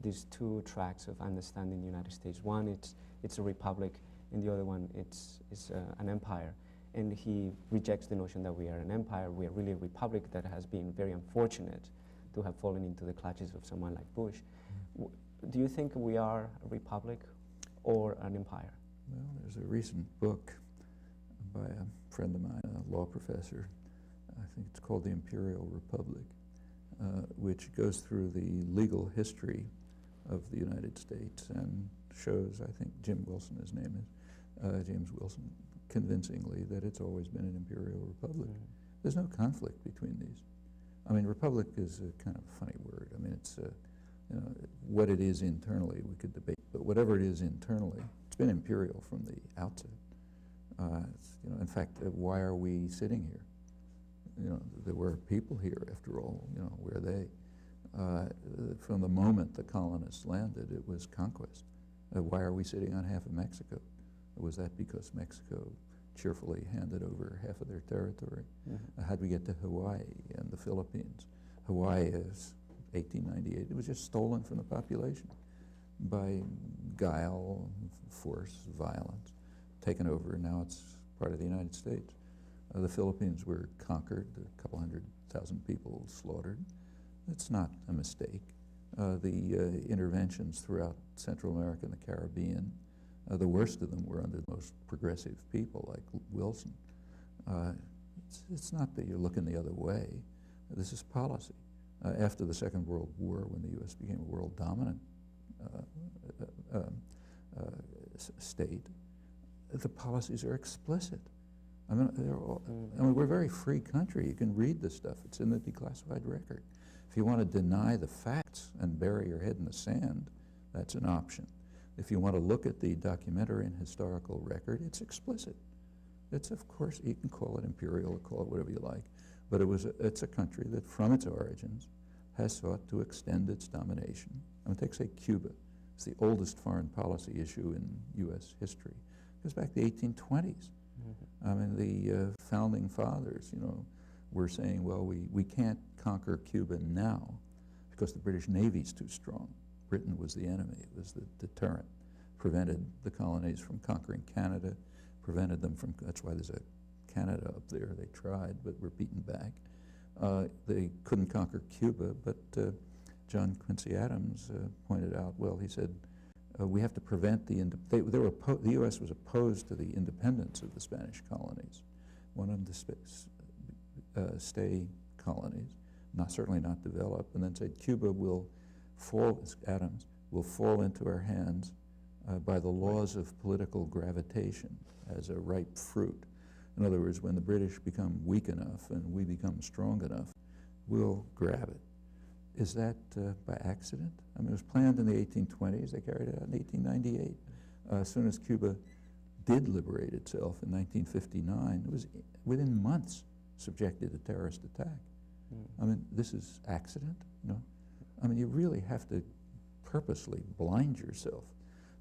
A: these two tracks of understanding the United States. One, it's a republic, and the other one, it's an empire. And he rejects the notion that we are an empire. We are really a republic that has been very unfortunate to have fallen into the clutches of someone like Bush. Do you think we are a republic or an empire?
B: Well, there's a recent book by a friend of mine, a law professor. I think it's called The Imperial Republic, which goes through the legal history of the United States and shows, I think James Wilson, convincingly that it's always been an imperial republic. There's no conflict between these. I mean, republic is a kind of funny word. I mean, it's what it is internally we could debate, but whatever it is internally, it's been imperial from the outset. In fact, why are we sitting here? There were people here after all. Where are they? From the moment the colonists landed, it was conquest. Why are we sitting on half of Mexico? Was that because Mexico cheerfully handed over half of their territory? How'd we get to Hawaii and the Philippines? Hawaii is 1898. It was just stolen from the population by guile, force, violence, taken over. Now it's part of the United States. The Philippines were conquered, a couple 100,000 people slaughtered. It's not a mistake. The interventions throughout Central America and the Caribbean, the worst of them were under the most progressive people like Wilson. It's not that you're looking the other way. This is policy. After the Second World War, when the U.S. became a world dominant state, the policies are explicit. I mean, we're a very free country. You can read this stuff. It's in the declassified record. If you want to deny the facts and bury your head in the sand, that's an option. If you want to look at the documentary and historical record, it's explicit. It's, of course, you can call it imperial or call it whatever you like, but it's a country that, from its origins, has sought to extend its domination. I mean, take, say, Cuba. It's the oldest foreign policy issue in U.S. history. It goes back to the 1820s. I mean, the founding fathers, were saying, well, we can't conquer Cuba now because the British Navy's too strong. Britain was the enemy. It was the deterrent. Prevented the colonies from conquering Canada, prevented them from, that's why there's a Canada up there. They tried, but were beaten back. They couldn't conquer Cuba, but John Quincy Adams pointed out, well, he said, we have to prevent the U.S. was opposed to the independence of the Spanish colonies, wanted them to stay colonies, certainly not develop, and then said Cuba will fall, Adams, will fall into our hands by the laws of political gravitation as a ripe fruit. In other words, when the British become weak enough and we become strong enough, we'll grab it. Is that by accident? I mean, it was planned in the 1820s. They carried it out in 1898. As soon as Cuba did liberate itself in 1959, it was within months subjected to terrorist attack. I mean, this is accident, I mean, you really have to purposely blind yourself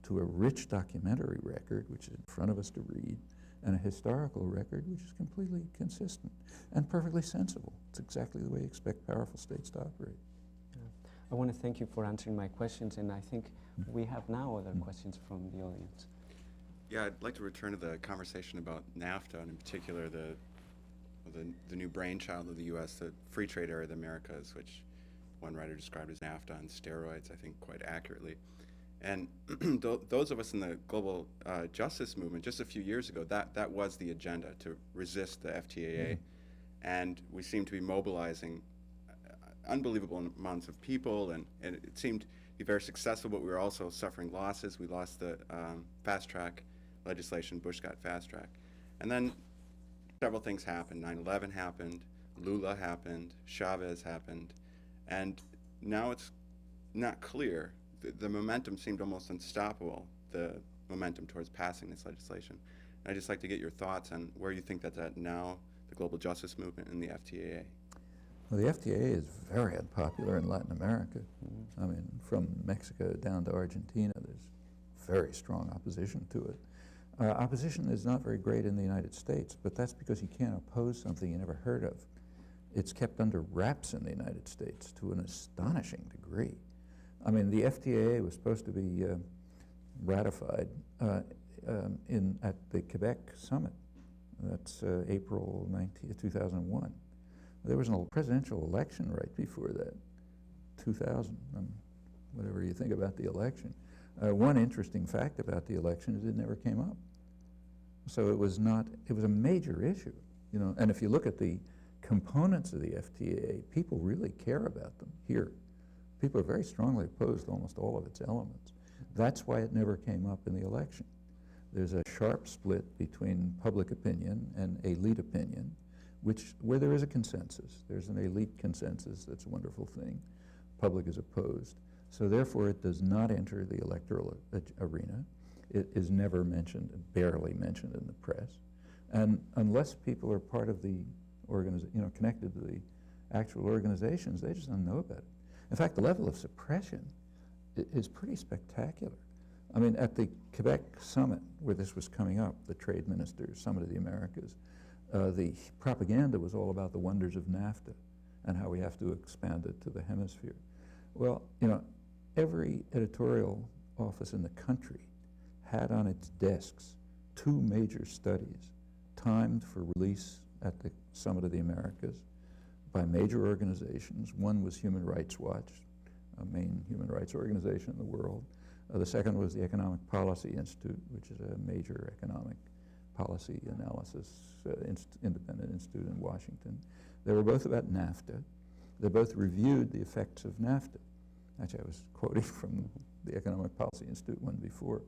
B: to a rich documentary record, which is in front of us to read, and a historical record which is completely consistent and perfectly sensible. It's exactly the way you expect powerful states to operate.
A: I want to thank you for answering my questions, and I think we have now other questions from the audience.
C: Yeah, I'd like to return to the conversation about NAFTA, and in particular the new brainchild of the U.S., the free trade area of the Americas, which one writer described as NAFTA on steroids, I think quite accurately. And those of us in the global justice movement, just a few years ago, that was the agenda, to resist the FTAA. And we seem to be mobilizing unbelievable amounts of people, and it seemed to be very successful, but we were also suffering losses. We lost the fast track legislation. Bush got fast track. And then several things happened. 9/11 happened, Lula happened, Chavez happened, and now it's not clear. The momentum seemed almost unstoppable, the momentum towards passing this legislation. I'd just like to get your thoughts on where you think that's at now, the global justice movement and the FTAA.
B: Well, the FTAA is very unpopular in Latin America. I mean, from Mexico down to Argentina, there's very strong opposition to it. Opposition is not very great in the United States, but that's because you can't oppose something you never heard of. It's kept under wraps in the United States to an astonishing degree. I mean, the FTAA was supposed to be ratified at the Quebec summit. That's April 2001. There was a presidential election right before that, 2000, whatever you think about the election. One interesting fact about the election is it never came up. So it was a major issue, and if you look at the components of the FTAA, people really care about them here. People are very strongly opposed to almost all of its elements. That's why it never came up in the election. There's a sharp split between public opinion and elite opinion, where there is a consensus. There's an elite consensus. That's a wonderful thing. Public is opposed. So therefore, it does not enter the electoral arena. It is never mentioned, barely mentioned in the press. And unless people are part of the connected to the actual organizations, they just don't know about it. In fact, the level of suppression is pretty spectacular. I mean, at the Quebec summit, where this was coming up, the trade ministers, Summit of the Americas, the propaganda was all about the wonders of NAFTA and how we have to expand it to the hemisphere. Well, every editorial office in the country had on its desks 2 major studies timed for release at the Summit of the Americas by major organizations. One was Human Rights Watch, a main human rights organization in the world. The second was the Economic Policy Institute, which is a major economic policy analysis independent institute in Washington. They were both about NAFTA. They both reviewed the effects of NAFTA. Actually, I was quoting from the Economic Policy Institute one before.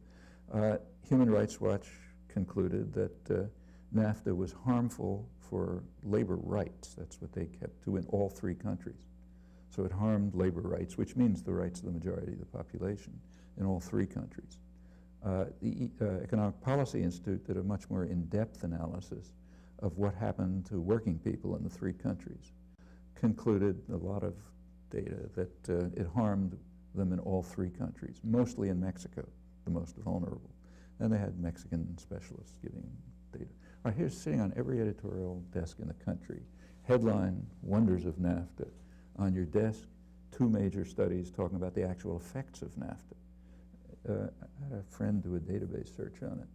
B: Human Rights Watch concluded that NAFTA was harmful for labor rights. That's what they kept to in all three countries. So it harmed labor rights, which means the rights of the majority of the population in all three countries. The Economic Policy Institute did a much more in-depth analysis of what happened to working people in the three countries, concluded a lot of data that it harmed them in all three countries, mostly in Mexico, the most vulnerable. And they had Mexican specialists giving data. All right, here's sitting on every editorial desk in the country, headline, Wonders of NAFTA. On your desk, two major studies talking about the actual effects of NAFTA. I had a friend do a database search on it.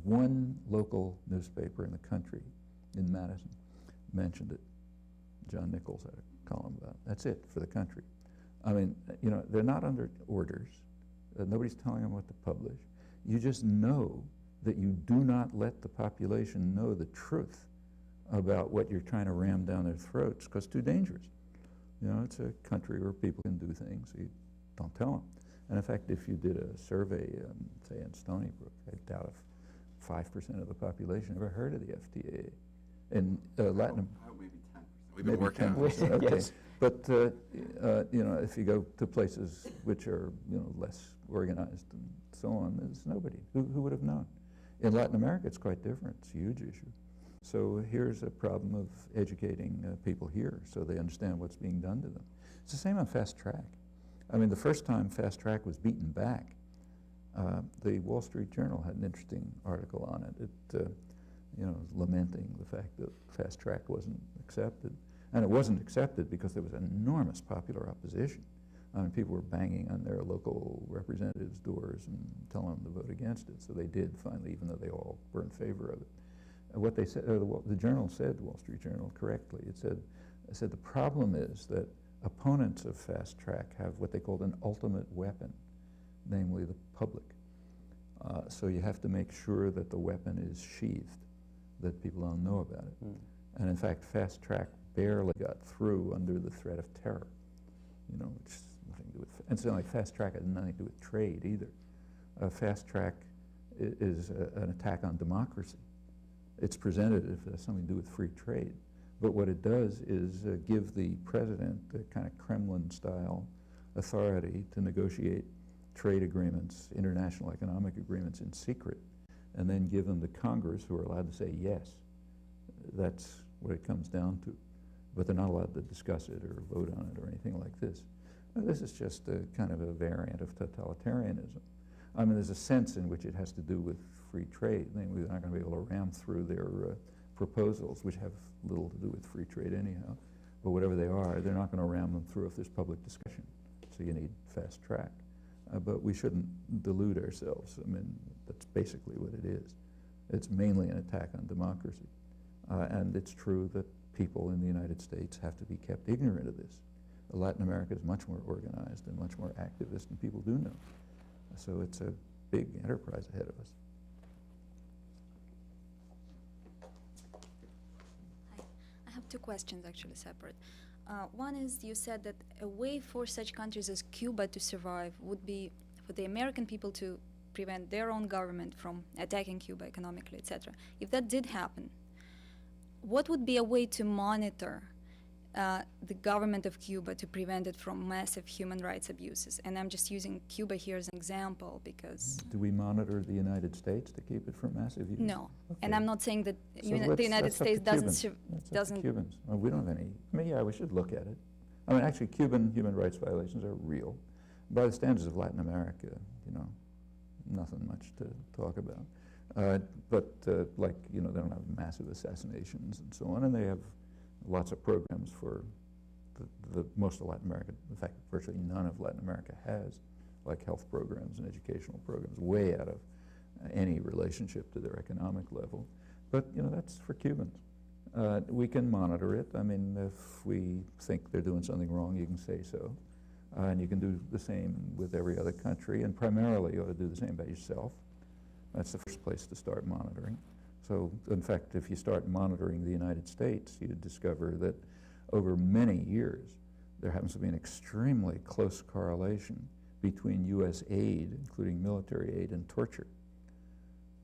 B: One local newspaper in the country, in Madison, mentioned it. John Nichols had a column about it. That's it for the country. I mean, you know, they're not under orders. Nobody's telling them what to publish. You just know that you do not let the population know the truth about what you're trying to ram down their throats, because it's too dangerous. You know, it's a country where people can do things, so you don't tell them. And in fact, if you did a survey, say in Stony Brook, I doubt if 5% of the population ever heard of the FTA. In Latin
C: Maybe 10%. We've been working on
B: 10%, okay.
A: Yes.
B: But you know, if you go to places which are, you know, less organized and so on, there's nobody. Who would have known? In Latin America, it's quite different. It's a huge issue. So here's a problem of educating people here so they understand what's being done to them. It's the same on fast track. I mean, the first time fast track was beaten back, the Wall Street Journal had an interesting article on it. It you know, lamenting the fact that fast track wasn't accepted. And it wasn't accepted because there was enormous popular opposition. I mean, people were banging on their local representatives' doors and telling them to vote against it. So they did finally, even though they all were in favor of it. What they said, the Journal said, the Wall Street Journal, correctly, it said the problem is that opponents of fast track have what they called an ultimate weapon, namely the public. So you have to make sure that the weapon is sheathed, that people don't know about it. And in fact, fast track barely got through under the threat of terror, you know, which has nothing to do with, and so like fast track had nothing to do with trade either. Fast track is an attack on democracy. It's presented if it has something to do with free trade. But what it does is give the president a kind of Kremlin-style authority to negotiate trade agreements, international economic agreements in secret, and then give them to Congress, who are allowed to say yes. That's what it comes down to. But they're not allowed to discuss it or vote on it or anything like this. This is just a kind of a variant of totalitarianism. I mean, there's a sense in which it has to do with free trade. Namely, they're not going to be able to ram through their proposals, which have little to do with free trade anyhow. But whatever they are, they're not going to ram them through if there's public discussion. So you need fast track. But we shouldn't delude ourselves. I mean, that's basically what it is. It's mainly an attack on democracy. And it's true that people in the United States have to be kept ignorant of this. Latin America is much more organized and much more activist than people do know. So it's a big enterprise ahead of us.
D: Hi. I have two questions actually separate. One is, you said that a way for such countries as Cuba to survive would be for the American people to prevent their own government from attacking Cuba economically, etc. If that did happen, what would be a way to monitor the government of Cuba to prevent it from massive human rights abuses? And I'm just using Cuba here as an example because...
B: Do we monitor the United States to keep it from massive use?
D: No.
B: Okay.
D: And I'm not saying that
B: So
D: the United
B: that's up
D: States
B: to
D: doesn't...
B: Cubans. That's up to
D: doesn't
B: Cubans. Well, we don't have any. I mean, yeah, we should look at it. I mean, actually, Cuban human rights violations are real. By the standards of Latin America, you know, nothing much to talk about. But like, you know, they don't have massive assassinations and so on, and they have lots of programs for the most of Latin America. In fact, virtually none of Latin America has, like health programs and educational programs, way out of any relationship to their economic level. But, you know, that's for Cubans. We can monitor it. I mean, if we think they're doing something wrong, you can say so. And you can do the same with every other country, and primarily you ought to do the same by yourself. That's the first place to start monitoring. So, in fact, if you start monitoring the United States, you discover that over many years, there happens to be an extremely close correlation between U.S. aid, including military aid, and torture.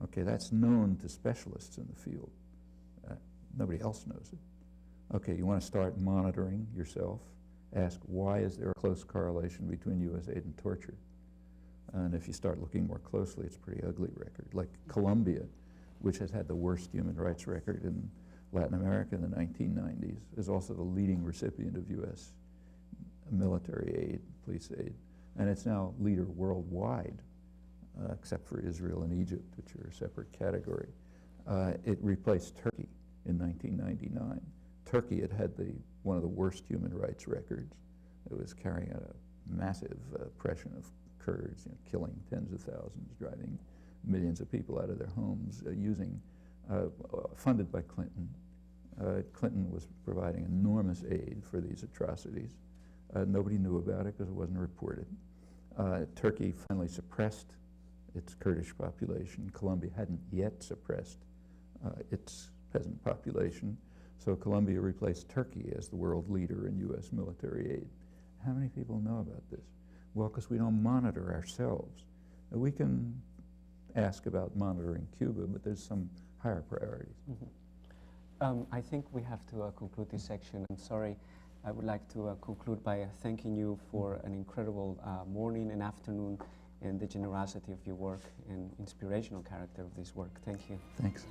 B: Okay, that's known to specialists in the field. Nobody else knows it. Okay, you want to start monitoring yourself. Ask, why is there a close correlation between U.S. aid and torture? And if you start looking more closely, it's a pretty ugly record. Like Colombia, which has had the worst human rights record in Latin America in the 1990s, is also the leading recipient of U.S. military aid, police aid. And it's now leader worldwide, except for Israel and Egypt, which are a separate category. It replaced Turkey in 1999. Turkey had had one of the worst human rights records. It was carrying out a massive oppression of Kurds, killing tens of thousands, driving millions of people out of their homes, funded by Clinton. Clinton was providing enormous aid for these atrocities. Nobody knew about it because it wasn't reported. Turkey finally suppressed its Kurdish population. Colombia hadn't yet suppressed its peasant population. So Colombia replaced Turkey as the world leader in U.S. military aid. How many people know about this? Well, because we don't monitor ourselves. We can ask about monitoring Cuba, but there's some higher priorities.
A: Mm-hmm. I think we have to conclude this section. I'm sorry. I would like to conclude by thanking you for an incredible morning and afternoon and the generosity of your work and inspirational character of this work. Thank you.
B: Thanks.